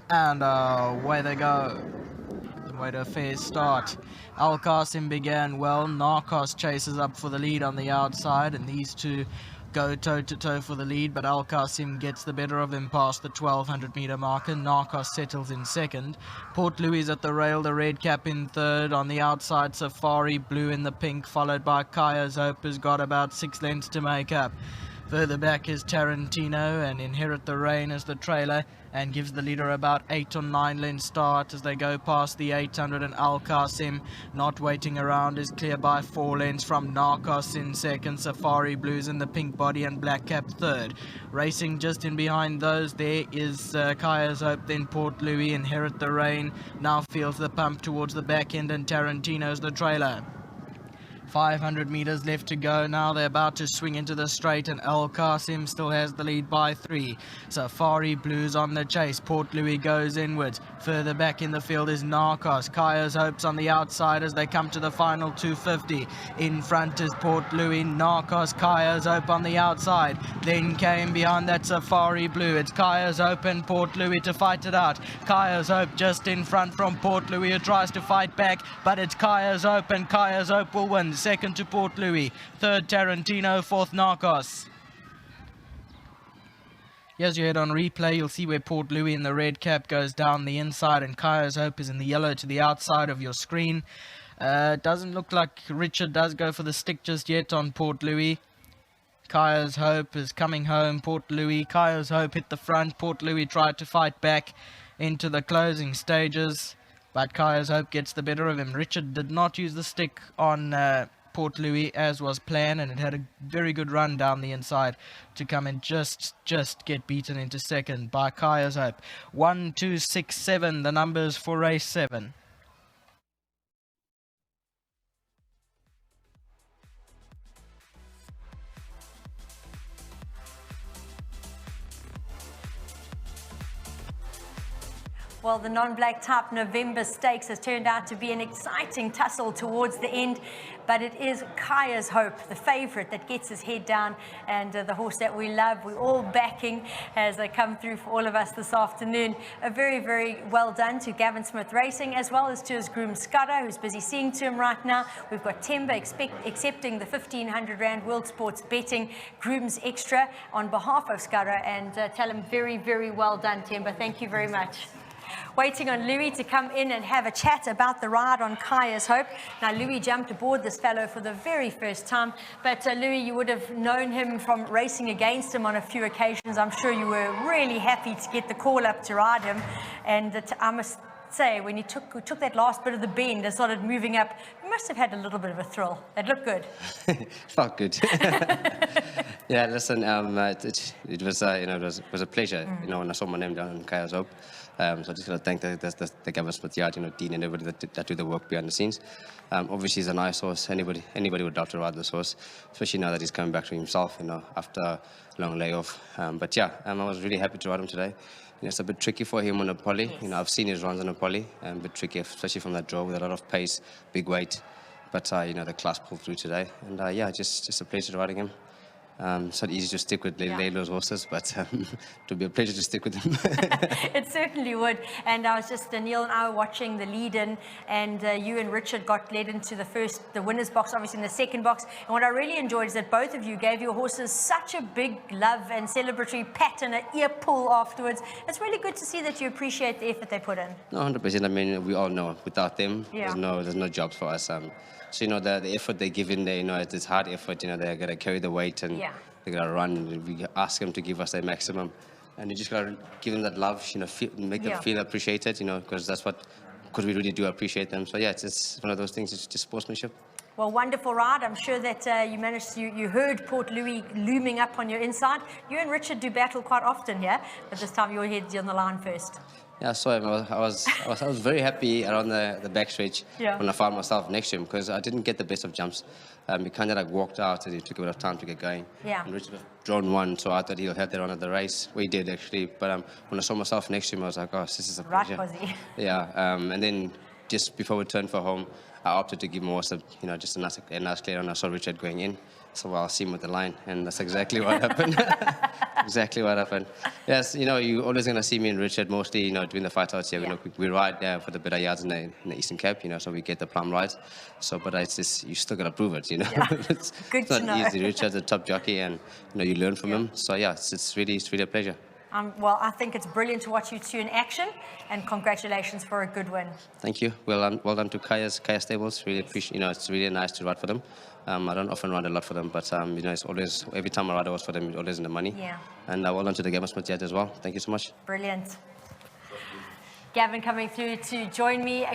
And away they go. Way to a fair start. Al Qasim began well. Narcos chases up for the lead on the outside, and these two go toe-to-toe for the lead, but Al Qasim gets the better of him past the 1200 meter marker. Narcos settles in second. Port Louis at the rail, the red cap in third. On the outside, Safari Blue in the pink, followed by Khaya'S, who's got about 6 lengths to make up. Further back is Tarantino, and Inherit the Rain as the trailer, and gives the leader about 8 or 9 lengths start as they go past the 800, and Al Qasim not waiting around is clear by 4 lengths from Narcos in second. Safari Blues in the pink body and Black Cap third. Racing just in behind those there is Khaya'S, then Port Louis. Inherit the Rain now feels the pump towards the back end, and Tarantino's the trailer. 500 meters left to go now. They're about to swing into the straight, and Al Qasim still has the lead by 3. Safari Blues on the chase. Port Louis goes inwards. Further back in the field is Narcos. Khaya'S on the outside as they come to the final 250. In front is Port Louis. Narcos, Khaya'S on the outside. Then came behind that Safari Blue. It's Khaya'S and Port Louis to fight it out. Khaya'S just in front from Port Louis, who tries to fight back, but it's Khaya'S and Khaya'S will win. Second to Port Louis, third Tarantino, fourth Narcos. As you head on replay, you'll see where Port Louis in the red cap goes down the inside, and Khaya'S is in the yellow to the outside of your screen. Doesn't look like Richard does go for the stick just yet on Port Louis. Khaya'S is coming home. Port Louis, Khaya'S hit the front. Port Louis tried to fight back into the closing stages, but Khaya'S gets the better of him. Richard did not use the stick on Port Louis as was planned, and it had a very good run down the inside to come and just get beaten into second by Khaya'S. 1, 2, 6, 7, the numbers for race 7. Well, the non-black type November Stakes has turned out to be an exciting tussle towards the end, but it is Khaya'S, the favourite, that gets his head down, and the horse that we love, we're all backing as they come through for all of us this afternoon. A very, very well done to Gavin Smith Racing, as well as to his groom Scudder, who's busy seeing to him right now. We've got Temba accepting the 1,500 Rand World Sports Betting Grooms Extra on behalf of Scudder, and tell him very, very well done, Temba. Thank you very much. Waiting on Louis to come in and have a chat about the ride on Khaya'S. Now, Louis jumped aboard this fellow for the very first time, but Louis, you would have known him from racing against him on a few occasions. I'm sure you were really happy to get the call up to ride him, and I must say, when you took that last bit of the bend and started moving up, you must have had a little bit of a thrill. It looked good. Felt good. Yeah, listen, it was it was a pleasure, when I saw my name down on Khaya'S. So I just want to thank the Gavin Smith Yard, Dean and everybody that do the work behind the scenes. Obviously, he's a nice horse. Anybody would love to ride this horse, especially now that he's coming back to himself, after a long layoff. But yeah, I was really happy to ride him today. It's a bit tricky for him on a poly. Yes. I've seen his runs on a poly, a bit tricky, especially from that draw with a lot of pace, big weight. But the class pulled through today, and yeah, just a pleasure riding him. It's not easy to stick with Leilo's horses, but it would be a pleasure to stick with them. It certainly would. And I was just, Neil and I were watching the lead-in, and you and Richard got led into the winner's box, obviously in the second box. And what I really enjoyed is that both of you gave your horses such a big love and celebratory pat and an ear pull afterwards. It's really good to see that you appreciate the effort they put in. No, 100%. I mean, we all know without them, there's no jobs for us. So, the effort they give in there, it's hard effort. They're going to carry the weight and they're going to run, and we ask them to give us their maximum. And you just got to give them that love, make them feel appreciated, because because we really do appreciate them. So, yeah, it's one of those things. It's just sportsmanship. Well, wonderful ride. I'm sure that you heard Port Louis looming up on your inside. You and Richard do battle quite often here, but this time your head's on the line first. Yeah, I saw him. I was very happy around the backstretch when I found myself next to him, because I didn't get the best of jumps. He kind of walked out, and it took a bit of time to get going. Yeah. And Richard was drawn one, so I thought he'll have the run of the race. We did actually, but when I saw myself next to him, I was like, gosh, this is a pleasure. Right, was he? Yeah. And then just before we turned for home, I opted to give him also, just a nice clear run. I saw Richard going in, So I'll see him with the line, and that's exactly what happened. Exactly what happened. Yes, you know, you're always going to see me and Richard mostly, you know, doing the fight outs here. Yeah. You know, we ride for the better yards in the Eastern Cape, you know, so we get the plum rides. So, but it's just, you still got to prove it, you know. Yeah. it's Good it's not to know. easy. Richard's a top jockey, and, you know, you learn from him. So, yeah, it's really a pleasure. Well, I think it's brilliant to watch you two in action, and congratulations for a good win. Thank you. Well done to Khaya'S stables. Really appreciate. You know, it's really nice to ride for them. I don't often ride a lot for them, but you know, it's always every time I ride, I was for them. It's always in the money. Yeah. And well done to the Gamma yet as well. Thank you so much. Brilliant. Gavin coming through to join me.